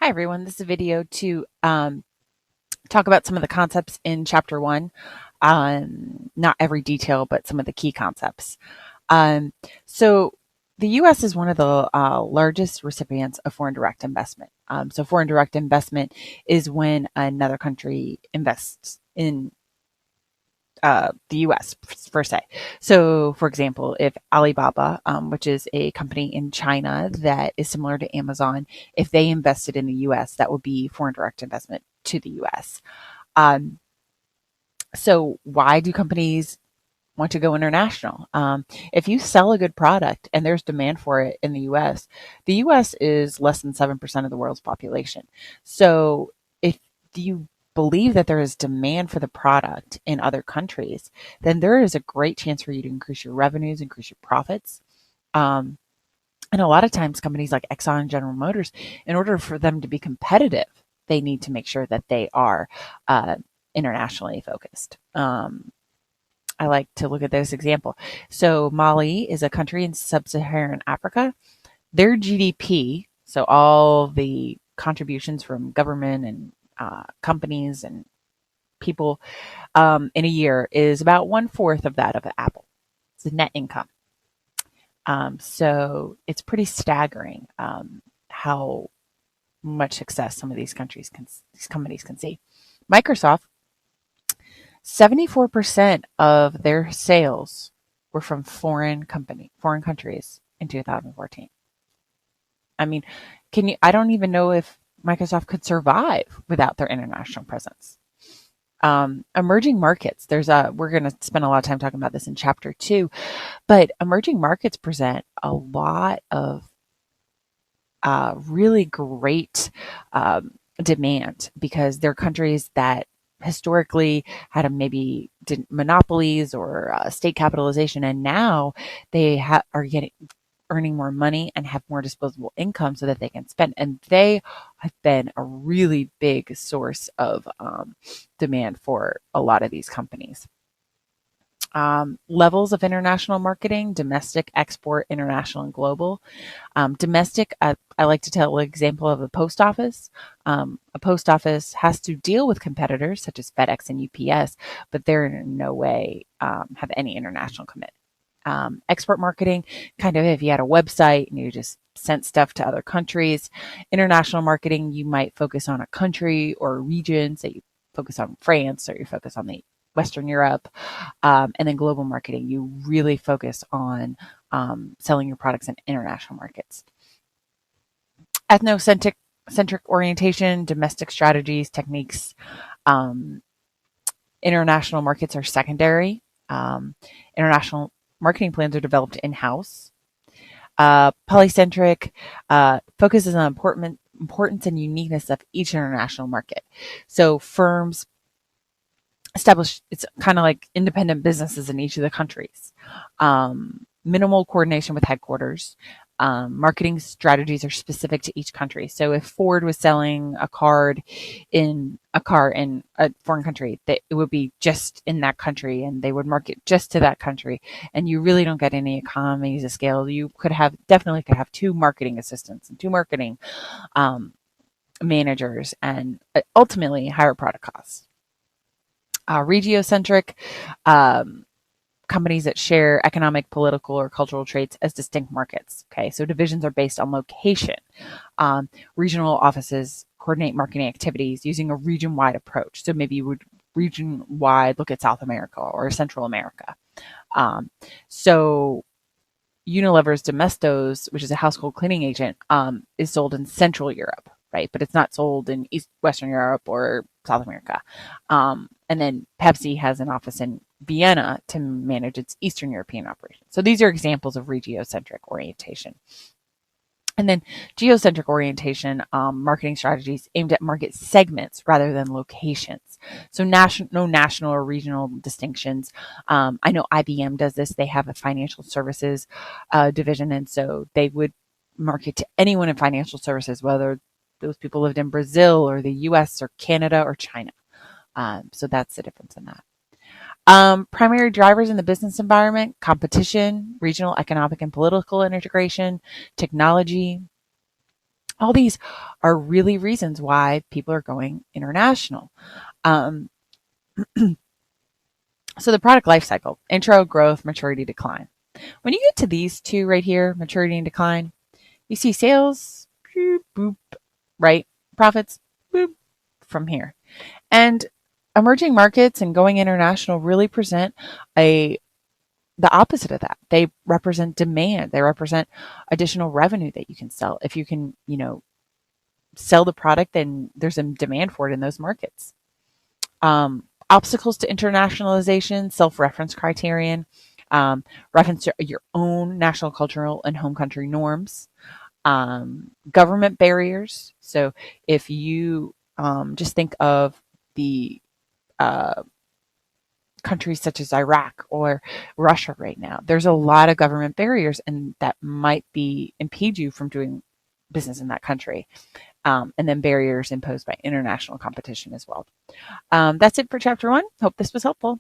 Hi everyone, this is a video to talk about some of the concepts in chapter 1. Not every detail, but some of the key concepts. Um, so the U.S. is one of the largest recipients of foreign direct investment. So foreign direct investment is when another country invests in the US per se. So, for example, if Alibaba, which is a company in China that is similar to Amazon, if they invested in the US, that would be foreign direct investment to the US. Um, so, why do companies want to go international? If you sell a good product and there's demand for it in the US is less than 7% of the world's population. So if you believe that there is demand for the product in other countries, then there is a great chance for you to increase your revenues, increase your profits. Um, and a lot of times companies like Exxon and General Motors, in order for them to be competitive, they need to make sure that they are internationally focused. I like to look at this example. So Mali is a country in sub-Saharan Africa. Their GDP, so all the contributions from government and companies and people in a year is about 1/4 of that of Apple. It's the net income. So it's pretty staggering how much success some of these companies can see. Microsoft, 74% of their sales were from foreign countries in 2014. I mean, I don't even know if Microsoft could survive without their international presence. Emerging markets, we're going to spend a lot of time talking about this in chapter 2, but emerging markets present a lot of really great demand because they're countries that historically had maybe did monopolies or state capitalization, and now they are earning more money and have more disposable income so that they can spend. And they have been a really big source of demand for a lot of these companies. Levels of international marketing: domestic, export, international, and global. Domestic, I like to tell an example of a post office. A post office has to deal with competitors such as FedEx and UPS, but they're in no way have any international commitment. Export marketing, kind of if you had a website and you just sent stuff to other countries. International marketing, you might focus on a country or a region, so you focus on France or you focus on the Western Europe. And then global marketing, you really focus on selling your products in international markets. Ethnocentric orientation, domestic strategies, techniques. Um, International markets are secondary. International marketing plans are developed in-house. Polycentric focuses on importance and uniqueness of each international market. So firms establish, it's kind of like independent businesses in each of the countries. Minimal coordination with headquarters. Marketing strategies are specific to each country. So if Ford was selling a car in a foreign country, that it would be just in that country and they would market just to that country. And you really don't get any economies of scale. You definitely could have 2 marketing assistants and 2 marketing managers, and ultimately higher product costs. Regiocentric, companies that share economic, political, or cultural traits as distinct markets. Okay, so divisions are based on location. Regional offices coordinate marketing activities using a region-wide approach. So maybe you would region-wide look at South America or Central America. So Unilever's Domestos, which is a household cleaning agent, is sold in Central Europe, right? But it's not sold in Western Europe or South America. And then Pepsi has an office in Vienna to manage its Eastern European operations. So these are examples of regiocentric orientation. And then geocentric orientation, marketing strategies aimed at market segments rather than locations. So no national or regional distinctions. I know IBM does this. They have a financial services division, and so they would market to anyone in financial services, whether those people lived in Brazil or the US or Canada or China. So that's the difference in that. Primary drivers in the business environment: competition, regional, economic, and political integration, technology, All these are really reasons why people are going international. Um, so the product life cycle, intro, growth, maturity, decline. When you get to these two right here, maturity and decline, you see sales, boop, boop, right? Profits, boop, from here. And emerging markets and going international really present a the opposite of that. They represent demand. They represent additional revenue that you can sell. If you can, sell the product, then there's a demand for it in those markets. Obstacles to internationalization, self-reference criterion, reference to your own national, cultural, and home country norms, government barriers. So if you just think of the countries such as Iraq or Russia right now, there's a lot of government barriers, and that might impede you from doing business in that country. And then barriers imposed by international competition as well. That's it for chapter 1. Hope this was helpful.